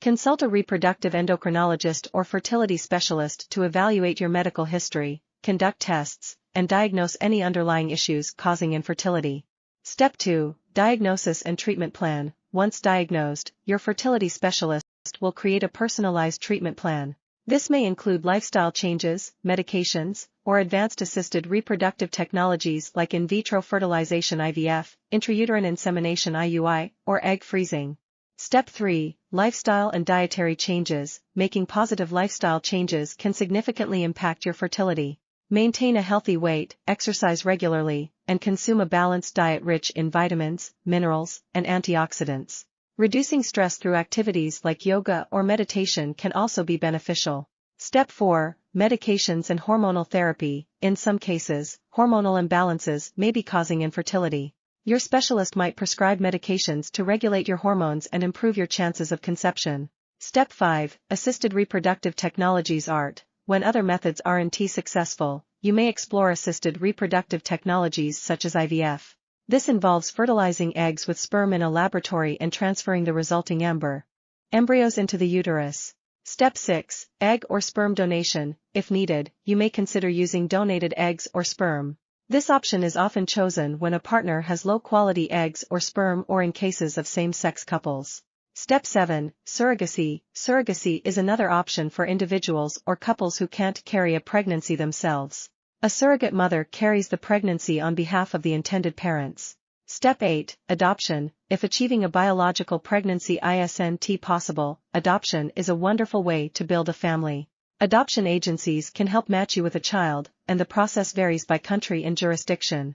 Consult a reproductive endocrinologist or fertility specialist to evaluate your medical history, conduct tests, and diagnose any underlying issues causing infertility. Step 2. Diagnosis and treatment plan. Once diagnosed, your fertility specialist will create a personalized treatment plan. This may include lifestyle changes, medications, or advanced assisted reproductive technologies like in vitro fertilization (IVF), intrauterine insemination (IUI), or egg freezing. Step 3. Lifestyle and dietary changes. Making positive lifestyle changes can significantly impact your fertility. Maintain a healthy weight, exercise regularly, and consume a balanced diet rich in vitamins, minerals, and antioxidants. Reducing stress through activities like yoga or meditation can also be beneficial. Step 4. Medications and hormonal therapy. In some cases, hormonal imbalances may be causing infertility. Your specialist might prescribe medications to regulate your hormones and improve your chances of conception. Step 5. Assisted reproductive technologies (ART). When other methods aren't successful, you may explore assisted reproductive technologies such as IVF. This involves fertilizing eggs with sperm in a laboratory and transferring the resulting embryos into the uterus. Step 6. Egg or sperm donation. If needed, you may consider using donated eggs or sperm. This option is often chosen when a partner has low-quality eggs or sperm or in cases of same-sex couples. Step 7. Surrogacy. Surrogacy is another option for individuals or couples who can't carry a pregnancy themselves. A surrogate mother carries the pregnancy on behalf of the intended parents. Step 8. Adoption. If achieving a biological pregnancy isn't possible, adoption is a wonderful way to build a family. Adoption agencies can help match you with a child, and the process varies by country and jurisdiction.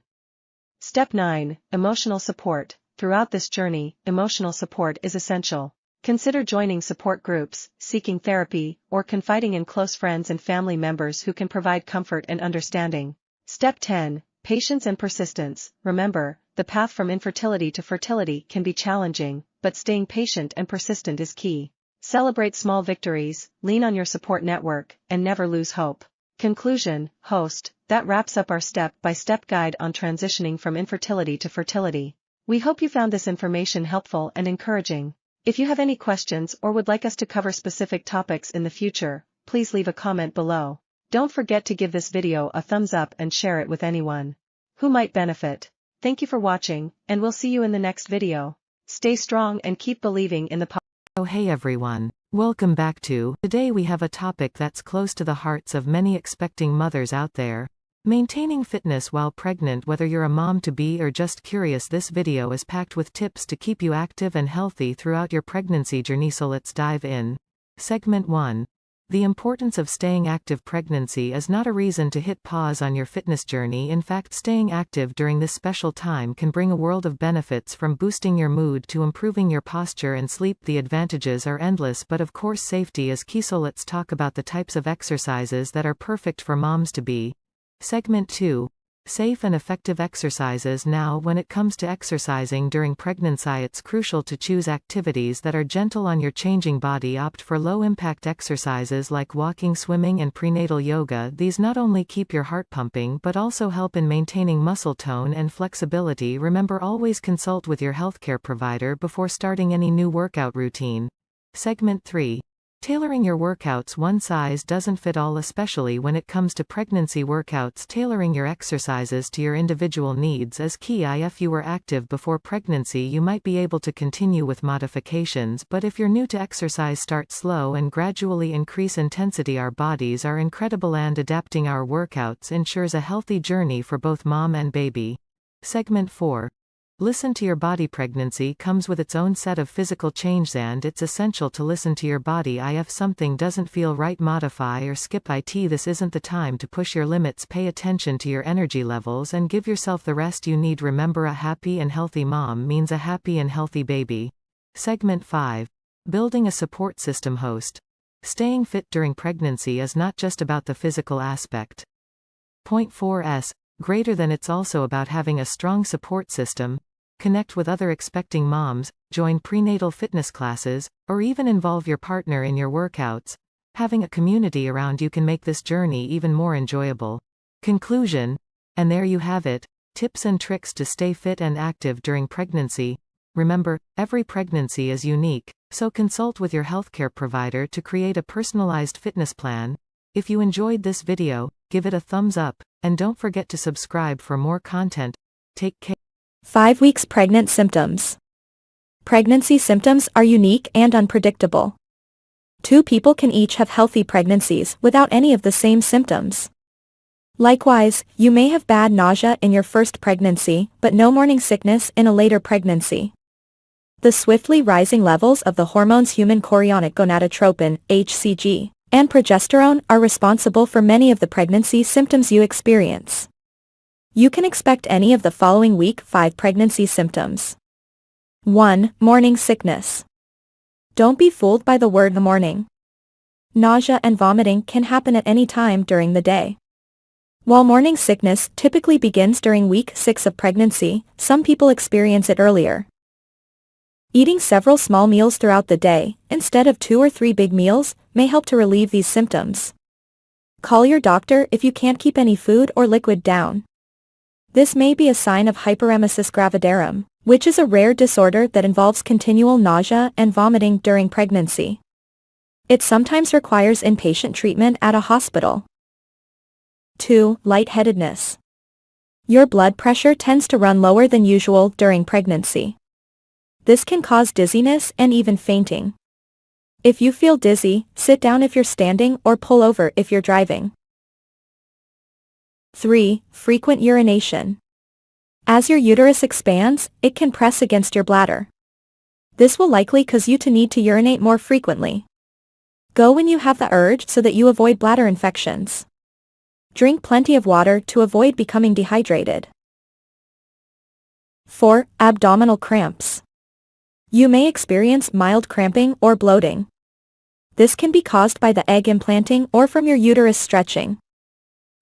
Step 9. Emotional support. Throughout this journey, emotional support is essential. Consider joining support groups, seeking therapy, or confiding in close friends and family members who can provide comfort and understanding. Step 10. Patience and persistence. Remember, the path from infertility to fertility can be challenging, but staying patient and persistent is key. Celebrate small victories, lean on your support network, and never lose hope. Conclusion. Host, that wraps up our step-by-step guide on transitioning from infertility to fertility. We hope you found this information helpful and encouraging. If you have any questions or would like us to cover specific topics in the future, please leave a comment below. Don't forget to give this video a thumbs up and share it with anyone who might benefit. Thank you for watching, and we'll see you in the next video. Stay strong and keep believing in the power. Oh hey everyone, welcome back to. Today we have a topic that's close to the hearts of many expecting mothers out there. Maintaining fitness while pregnant. Whether you're a mom-to-be or just curious, this video is packed with tips to keep you active and healthy throughout your pregnancy journey, so let's dive in. Segment 1. The importance of staying active. Pregnancy is not a reason to hit pause on your fitness journey. In fact, staying active during this special time can bring a world of benefits, from boosting your mood to improving your posture and sleep. The advantages are endless, but of course safety is key, so let's talk about the types of exercises that are perfect for moms-to-be. Segment 2. Safe and effective exercises. Now, when it comes to exercising during pregnancy, it's crucial to choose activities that are gentle on your changing body. Opt for low-impact exercises like walking, swimming, and prenatal yoga. These not only keep your heart pumping but also help in maintaining muscle tone and flexibility. Remember, always consult with your healthcare provider before starting any new workout routine. Segment 3. Tailoring your workouts. One size doesn't fit all, especially when it comes to pregnancy workouts. Tailoring your exercises to your individual needs is key. If you were active before pregnancy, you might be able to continue with modifications, but if you're new to exercise, start slow and gradually increase intensity. Our bodies are incredible, and adapting our workouts ensures a healthy journey for both mom and baby. Segment 4. Listen to your body. Pregnancy comes with its own set of physical changes, and it's essential to listen to your body. If something doesn't feel right, modify or skip it. This isn't the time to push your limits. Pay attention to your energy levels and give yourself the rest you need. Remember, a happy and healthy mom means a happy and healthy baby. Segment 5. Building a support system. Host. Staying fit during pregnancy is not just about the physical aspect. Point 4s. Greater than. It's also about having a strong support system. Connect with other expecting moms, join prenatal fitness classes, or even involve your partner in your workouts. Having a community around you can make this journey even more enjoyable. Conclusion. And there you have it, tips and tricks to stay fit and active during pregnancy. Remember, every pregnancy is unique, So consult with your healthcare provider to create a personalized fitness plan. If you enjoyed this video, give it a thumbs up, and don't forget to subscribe for more content. Take care. 5 weeks pregnant symptoms. Pregnancy symptoms are unique and unpredictable. 2 people can each have healthy pregnancies without any of the same symptoms. Likewise, you may have bad nausea in your first pregnancy, but no morning sickness in a later pregnancy. The swiftly rising levels of the hormones human chorionic gonadotropin, HCG, and progesterone are responsible for many of the pregnancy symptoms you experience. You can expect any of the following week 5 pregnancy symptoms. 1. Morning sickness. Don't be fooled by the word morning. Nausea and vomiting can happen at any time during the day. While morning sickness typically begins during week 6 of pregnancy, some people experience it earlier. Eating several small meals throughout the day, instead of 2 or 3 big meals, may help to relieve these symptoms. Call your doctor if you can't keep any food or liquid down. This may be a sign of hyperemesis gravidarum, which is a rare disorder that involves continual nausea and vomiting during pregnancy. It sometimes requires inpatient treatment at a hospital. 2. Lightheadedness. Your blood pressure tends to run lower than usual during pregnancy. This can cause dizziness and even fainting. If you feel dizzy, sit down if you're standing or pull over if you're driving. 3. Frequent urination. As your uterus expands, it can press against your bladder. This will likely cause you to need to urinate more frequently. Go when you have the urge so that you avoid bladder infections. Drink plenty of water to avoid becoming dehydrated. 4. Abdominal cramps. You may experience mild cramping or bloating. This can be caused by the egg implanting or from your uterus stretching.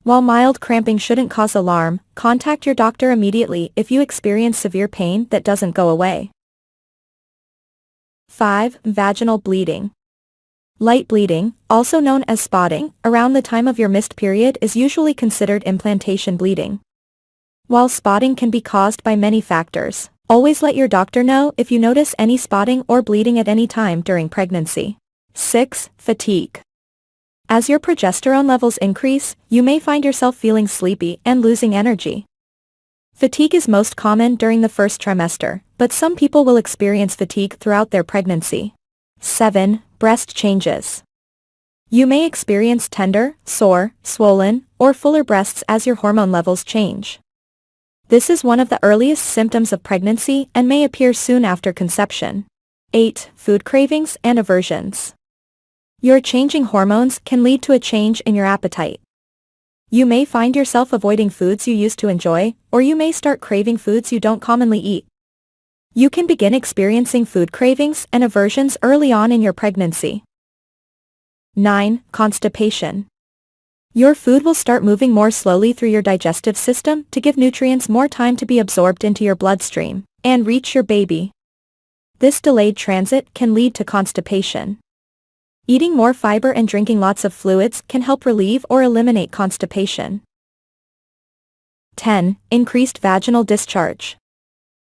While mild cramping shouldn't cause alarm, contact your doctor immediately if you experience severe pain that doesn't go away. 5. Vaginal bleeding. Light bleeding, also known as spotting, around the time of your missed period is usually considered implantation bleeding. While spotting can be caused by many factors, always let your doctor know if you notice any spotting or bleeding at any time during pregnancy. 6. Fatigue. As your progesterone levels increase, you may find yourself feeling sleepy and losing energy. Fatigue is most common during the first trimester, but some people will experience fatigue throughout their pregnancy. 7. Breast changes. You may experience tender, sore, swollen, or fuller breasts as your hormone levels change. This is one of the earliest symptoms of pregnancy and may appear soon after conception. 8. Food cravings and aversions. Your changing hormones can lead to a change in your appetite. You may find yourself avoiding foods you used to enjoy, or you may start craving foods you don't commonly eat. You can begin experiencing food cravings and aversions early on in your pregnancy. 9. Constipation. Your food will start moving more slowly through your digestive system to give nutrients more time to be absorbed into your bloodstream and reach your baby. This delayed transit can lead to constipation. Eating more fiber and drinking lots of fluids can help relieve or eliminate constipation. 10. Increased vaginal discharge.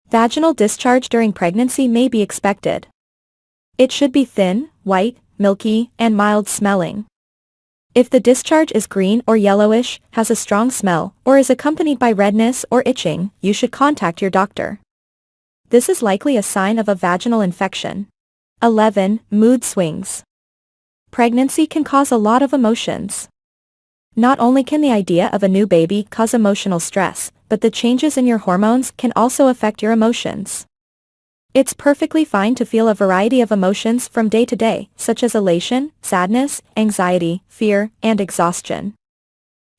Vaginal discharge during pregnancy may be expected. It should be thin, white, milky, and mild smelling. If the discharge is green or yellowish, has a strong smell, or is accompanied by redness or itching, you should contact your doctor. This is likely a sign of a vaginal infection. 11. Mood swings. Pregnancy can cause a lot of emotions. Not only can the idea of a new baby cause emotional stress, but the changes in your hormones can also affect your emotions. It's perfectly fine to feel a variety of emotions from day to day, such as elation, sadness, anxiety, fear, and exhaustion.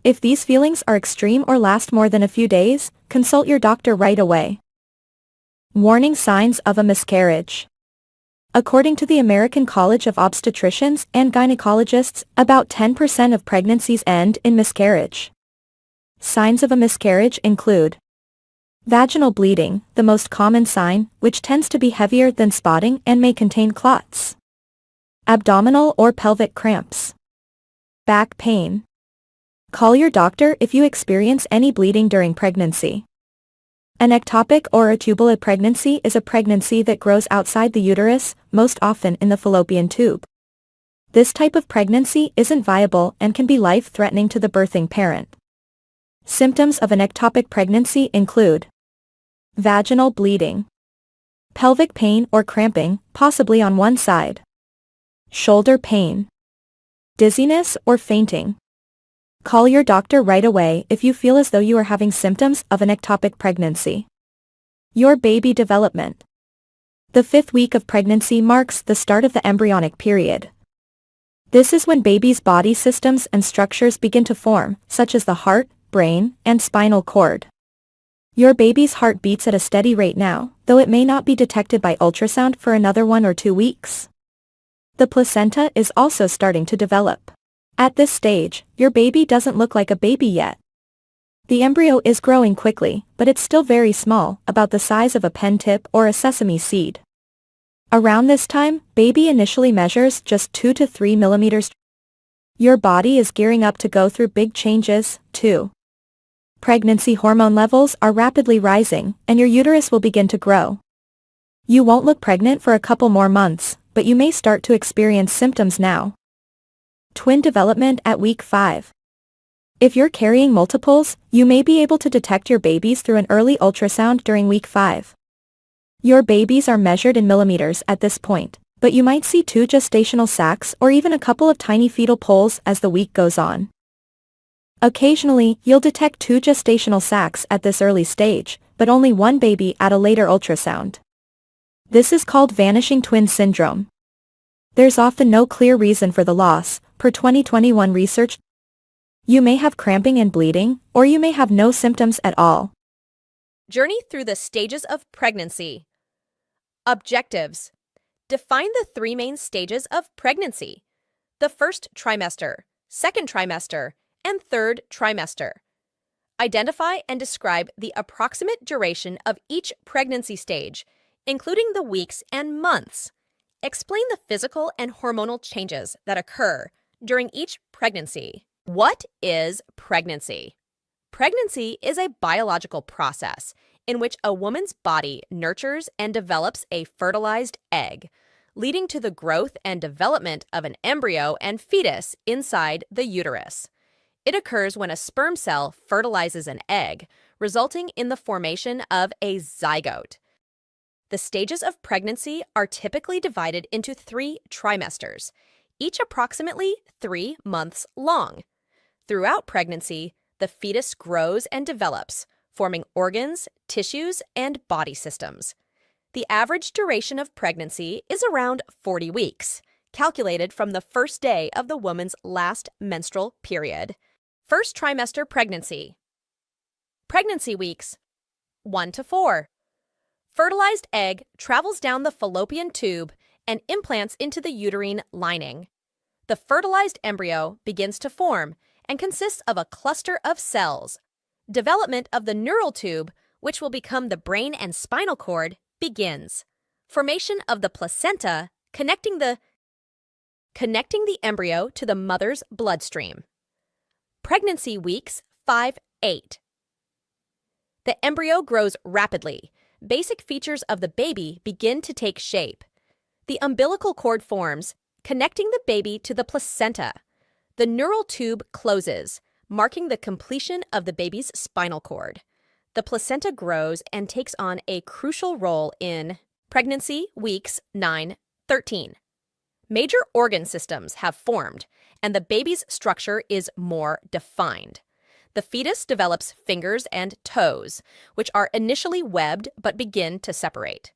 If these feelings are extreme or last more than a few days, consult your doctor right away. Warning signs of a miscarriage. According to the American College of Obstetricians and Gynecologists, about 10% of pregnancies end in miscarriage. Signs of a miscarriage include vaginal bleeding, the most common sign, which tends to be heavier than spotting and may contain clots. Abdominal or pelvic cramps. Back pain. Call your doctor if you experience any bleeding during pregnancy. An ectopic or a tubulate pregnancy is a pregnancy that grows outside the uterus, most often in the fallopian tube. This type of pregnancy isn't viable and can be life-threatening to the birthing parent. Symptoms of an ectopic pregnancy include vaginal bleeding, pelvic pain or cramping, possibly on one side, shoulder pain, dizziness or fainting. Call your doctor right away if you feel as though you are having symptoms of an ectopic pregnancy. Your baby development. The 5th week of pregnancy marks the start of the embryonic period. This is when baby's body systems and structures begin to form, such as the heart, brain, and spinal cord. Your baby's heart beats at a steady rate now, though it may not be detected by ultrasound for another 1 or 2 weeks. The placenta is also starting to develop. At this stage, your baby doesn't look like a baby yet. The embryo is growing quickly, but it's still very small, about the size of a pen tip or a sesame seed. Around this time, baby initially measures just 2 to 3 millimeters. Your body is gearing up to go through big changes, too. Pregnancy hormone levels are rapidly rising, and your uterus will begin to grow. You won't look pregnant for a couple more months, but you may start to experience symptoms now. Twin development at week 5. If you're carrying multiples, you may be able to detect your babies through an early ultrasound during week 5. Your babies are measured in millimeters at this point, but you might see 2 gestational sacs or even a couple of tiny fetal poles as the week goes on. Occasionally, you'll detect 2 gestational sacs at this early stage, but only 1 baby at a later ultrasound. This is called vanishing twin syndrome. There's often no clear reason for the loss, per 2021 research. You may have cramping and bleeding, or you may have no symptoms at all. Journey through the stages of pregnancy. Objectives. Define the 3 main stages of pregnancy: the first trimester, second trimester, and third trimester. Identify and describe the approximate duration of each pregnancy stage, including the weeks and months. Explain the physical and hormonal changes that occur during each pregnancy. What is pregnancy? Pregnancy is a biological process in which a woman's body nurtures and develops a fertilized egg, leading to the growth and development of an embryo and fetus inside the uterus. It occurs when a sperm cell fertilizes an egg, resulting in the formation of a zygote. The stages of pregnancy are typically divided into 3 trimesters, each approximately 3 months long. Throughout pregnancy, the fetus grows and develops, forming organs, tissues, and body systems. The average duration of pregnancy is around 40 weeks, calculated from the first day of the woman's last menstrual period. First trimester pregnancy. Pregnancy weeks 1 to 4. Fertilized egg travels down the fallopian tube and implants into the uterine lining. The fertilized embryo begins to form and consists of a cluster of cells. Development of the neural tube, which will become the brain and spinal cord, begins. Formation of the placenta connecting the embryo to the mother's bloodstream. Pregnancy weeks 5-8. The embryo grows rapidly. Basic features of the baby begin to take shape. The umbilical cord forms, connecting the baby to the placenta. The neural tube closes, marking the completion of the baby's spinal cord. The placenta grows and takes on a crucial role in pregnancy weeks 9-13. Major organ systems have formed, and the baby's structure is more defined. The fetus develops fingers and toes, which are initially webbed but begin to separate.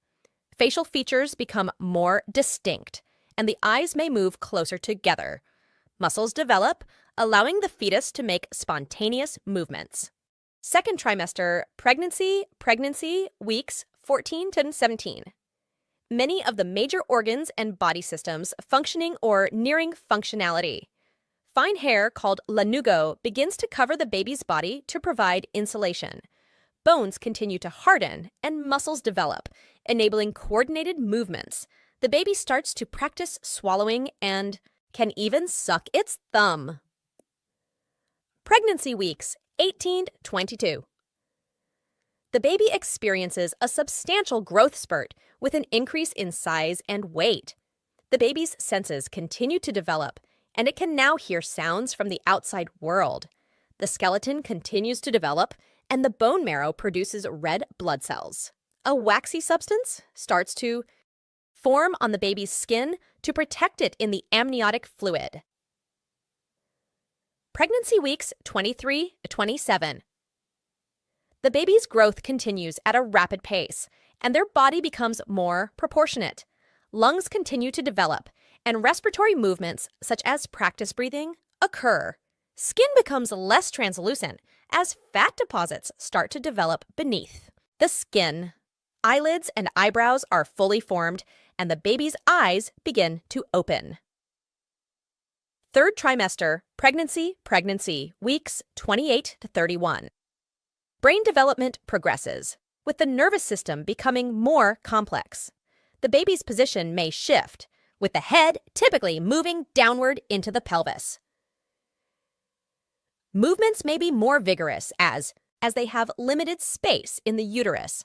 Facial features become more distinct, and the eyes may move closer together. Muscles develop, allowing the fetus to make spontaneous movements. Second trimester pregnancy weeks 14 to 17. Many of the major organs and body systems functioning or nearing functionality. Fine hair called lanugo begins to cover the baby's body to provide insulation. Bones continue to harden and muscles develop, enabling coordinated movements. The baby starts to practice swallowing and can even suck its thumb. Pregnancy weeks 18-22. The baby experiences a substantial growth spurt with an increase in size and weight. The baby's senses continue to develop, and it can now hear sounds from the outside world. The skeleton continues to develop, and the bone marrow produces red blood cells. A waxy substance starts to form on the baby's skin to protect it in the amniotic fluid. Pregnancy weeks 23 to 27. The baby's growth continues at a rapid pace, and their body becomes more proportionate. Lungs continue to develop, and respiratory movements, such as practice breathing, occur. Skin becomes less translucent as fat deposits start to develop beneath the skin. Eyelids and eyebrows are fully formed, and the baby's eyes begin to open. Third trimester, pregnancy, weeks 28 to 31. Brain development progresses, with the nervous system becoming more complex. The baby's position may shift, with the head typically moving downward into the pelvis. Movements may be more vigorous as they have limited space in the uterus.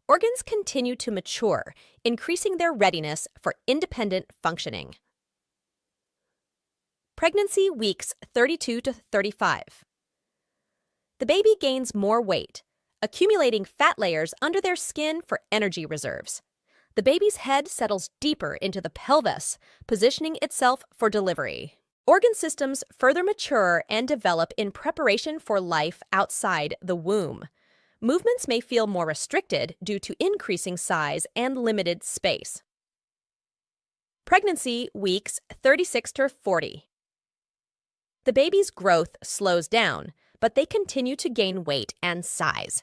Organs continue to mature, increasing their readiness for independent functioning. Pregnancy weeks 32 to 35. The baby gains more weight, accumulating fat layers under their skin for energy reserves. The baby's head settles deeper into the pelvis, positioning itself for delivery. Organ systems further mature and develop in preparation for life outside the womb. Movements may feel more restricted due to increasing size and limited space. Pregnancy weeks 36 to 40. The baby's growth slows down, but they continue to gain weight and size.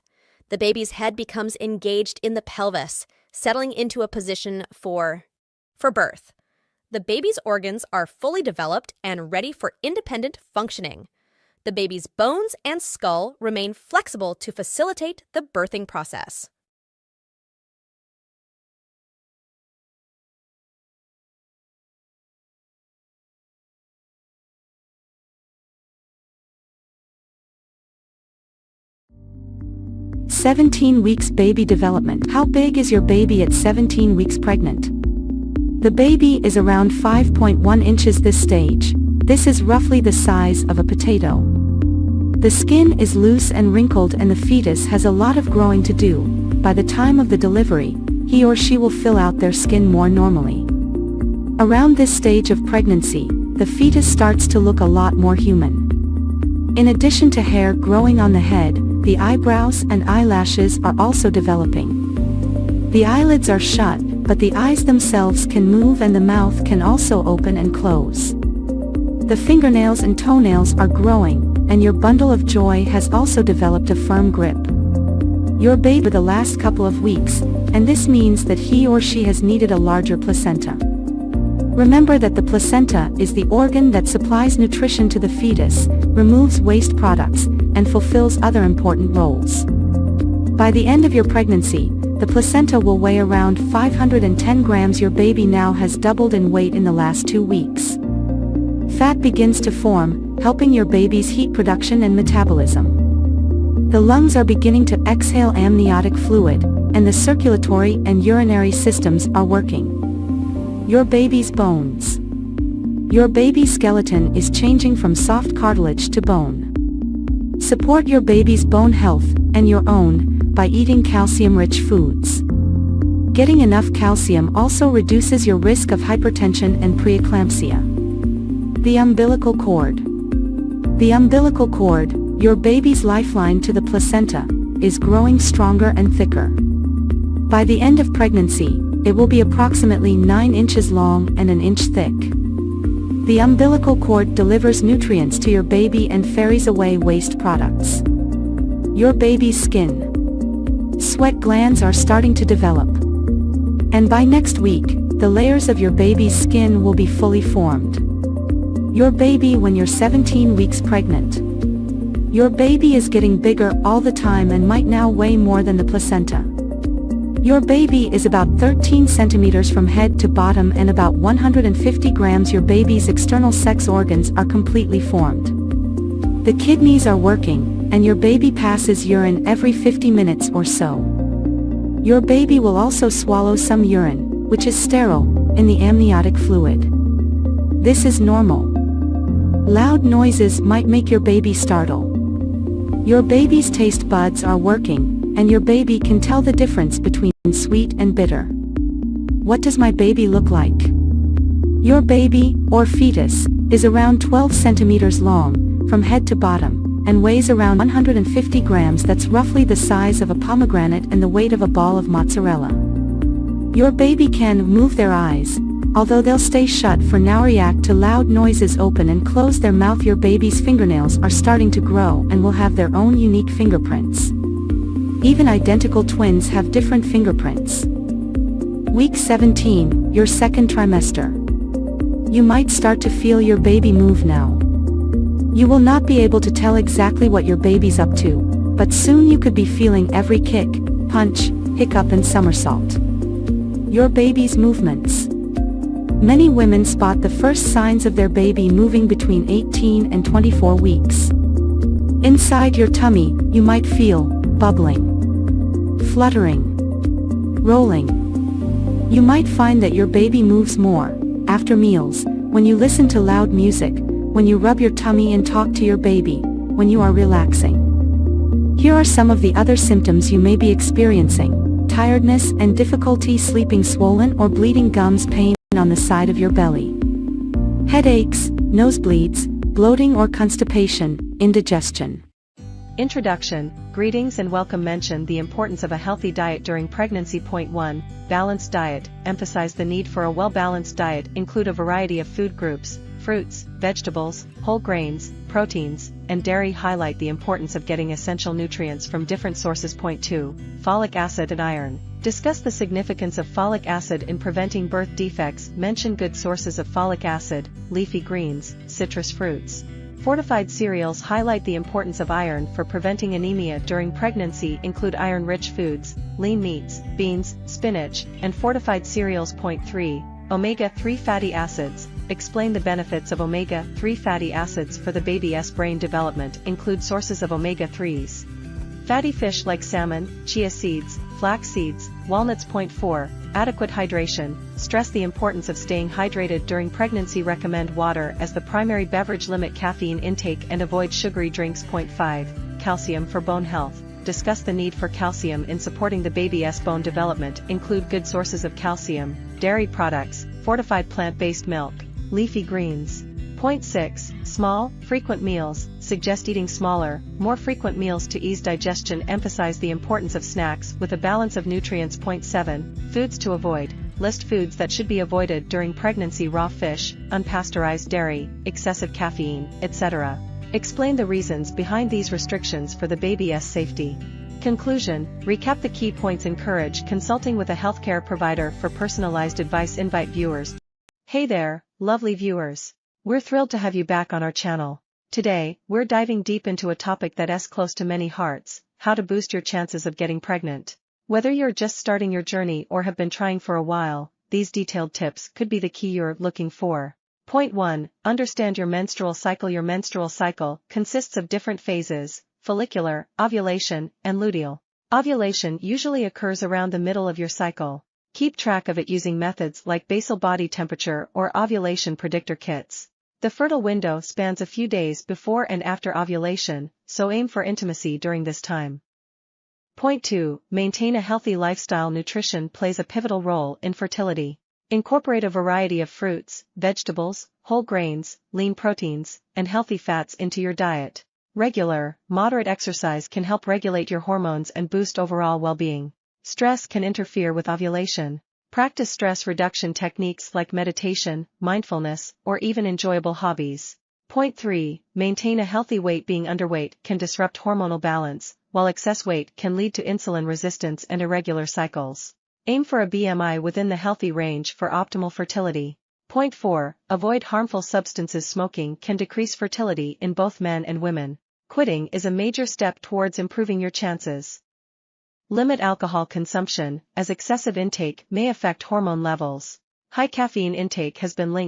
The baby's head becomes engaged in the pelvis, settling into a position for birth. The baby's organs are fully developed and ready for independent functioning. The baby's bones and skull remain flexible to facilitate the birthing process. "17 weeks baby development. How big is your baby at 17 weeks pregnant?" The baby is around 5.1 inches this stage. This is roughly the size of a potato. The skin is loose and wrinkled, and the fetus has a lot of growing to do. By the time of the delivery, he or she will fill out their skin more normally. Around this stage of pregnancy, the fetus starts to look a lot more human. In addition to hair growing on the head, the eyebrows and eyelashes are also developing. The eyelids are shut, but the eyes themselves can move, and the mouth can also open and close. The fingernails and toenails are growing, and your bundle of joy has also developed a firm grip. Your baby for the last couple of weeks, and this means that he or she has needed a larger placenta. Remember that the placenta is the organ that supplies nutrition to the fetus, removes waste products, and fulfills other important roles. By the end of your pregnancy, the placenta will weigh around 510 grams. Your baby now has doubled in weight in the last 2 weeks. Fat begins to form, helping your baby's heat production and metabolism. The lungs are beginning to exhale amniotic fluid, and the circulatory and urinary systems are working. Your baby's bones. Your baby's skeleton is changing from soft cartilage to bone. Support your baby's bone health, and your own, by eating calcium-rich foods. Getting enough calcium also reduces your risk of hypertension and preeclampsia. The umbilical cord. The umbilical cord, your baby's lifeline to the placenta, is growing stronger and thicker. By the end of pregnancy, it will be approximately 9 inches long and an inch thick. The umbilical cord delivers nutrients to your baby and ferries away waste products. Your baby's skin. Sweat glands are starting to develop. And by next week, the layers of your baby's skin will be fully formed. Your baby when you're 17 weeks pregnant. Your baby is getting bigger all the time and might now weigh more than the placenta. Your baby is about 13 centimeters from head to bottom and about 150 grams. Your baby's external sex organs are completely formed. The kidneys are working, and your baby passes urine every 50 minutes or so. Your baby will also swallow some urine, which is sterile, in the amniotic fluid. This is normal. Loud noises might make your baby startle. Your baby's taste buds are working, and your baby can tell the difference between sweet and bitter. What does my baby look like? Your baby, or fetus, is around 12 centimeters long, from head to bottom, and weighs around 150 grams. That's roughly the size of a pomegranate and the weight of a ball of mozzarella. Your baby can move their eyes, although they'll stay shut for now. React to loud noises, open and close their mouth. Your baby's fingernails are starting to grow and will have their own unique fingerprints. Even identical twins have different fingerprints. Week 17, your second trimester. You might start to feel your baby move now. You will not be able to tell exactly what your baby's up to, but soon you could be feeling every kick, punch, hiccup and somersault. Your baby's movements. Many women spot the first signs of their baby moving between 18 and 24 weeks. Inside your tummy, you might feel bubbling, fluttering, rolling. You might find that your baby moves more after meals, when you listen to loud music, when you rub your tummy and talk to your baby, when you are relaxing. Here are some of the other symptoms you may be experiencing: tiredness and difficulty sleeping, swollen or bleeding gums, pain on the side of your belly, headaches, nosebleeds, bloating or constipation, indigestion. Introduction, greetings and welcome. Mention the importance of a healthy diet during pregnancy. Point 1, balanced diet. Emphasize the need for a well-balanced diet. Include a variety of food groups, fruits, vegetables, whole grains, proteins, and dairy. Highlight the importance of getting essential nutrients from different sources. Point 2, folic acid and iron. Discuss the significance of folic acid in preventing birth defects. Mention good sources of folic acid, leafy greens, citrus fruits. Fortified cereals. Highlight the importance of iron for preventing anemia during pregnancy. Include iron-rich foods, lean meats, beans, spinach, and fortified cereals. Point 3, omega-3 fatty acids. Explain the benefits of omega-3 fatty acids for the baby's brain development. Include sources of omega-3s. Fatty fish like salmon, chia seeds, flax seeds, walnuts. Point 4, adequate hydration. Stress the importance of staying hydrated during pregnancy. Recommend water as the primary beverage. Limit caffeine intake and avoid sugary drinks. Point 5, calcium for bone health. Discuss the need for calcium in supporting the baby's bone development. Include good sources of calcium, dairy products, fortified plant-based milk, leafy greens. Point 6, small, frequent meals. Suggest eating smaller, more frequent meals to ease digestion. Emphasize the importance of snacks with a balance of nutrients. Point 7, foods to avoid. List foods that should be avoided during pregnancy: raw fish, unpasteurized dairy, excessive caffeine, etc. Explain the reasons behind these restrictions for the baby's safety. Conclusion, recap the key points. Encourage consulting with a healthcare provider for personalized advice. Invite viewers. Hey there, lovely viewers. We're thrilled to have you back on our channel. Today, we're diving deep into a topic that's close to many hearts: how to boost your chances of getting pregnant. Whether you're just starting your journey or have been trying for a while, these detailed tips could be the key you're looking for. Point 1, understand your menstrual cycle. Your menstrual cycle consists of different phases: follicular, ovulation, and luteal. Ovulation usually occurs around the middle of your cycle. Keep track of it using methods like basal body temperature or ovulation predictor kits. The fertile window spans a few days before and after ovulation, so aim for intimacy during this time. Point 2, maintain a healthy lifestyle. Nutrition plays a pivotal role in fertility. Incorporate a variety of fruits, vegetables, whole grains, lean proteins, and healthy fats into your diet. Regular, moderate exercise can help regulate your hormones and boost overall well-being. Stress can interfere with ovulation. Practice stress reduction techniques like meditation, mindfulness, or even enjoyable hobbies. Point 3, maintain a healthy weight. Being underweight can disrupt hormonal balance, while excess weight can lead to insulin resistance and irregular cycles. Aim for a BMI within the healthy range for optimal fertility. Point 4, avoid harmful substances. Smoking can decrease fertility in both men and women. Quitting is a major step towards improving your chances. Limit alcohol consumption, as excessive intake may affect hormone levels. High caffeine intake has been linked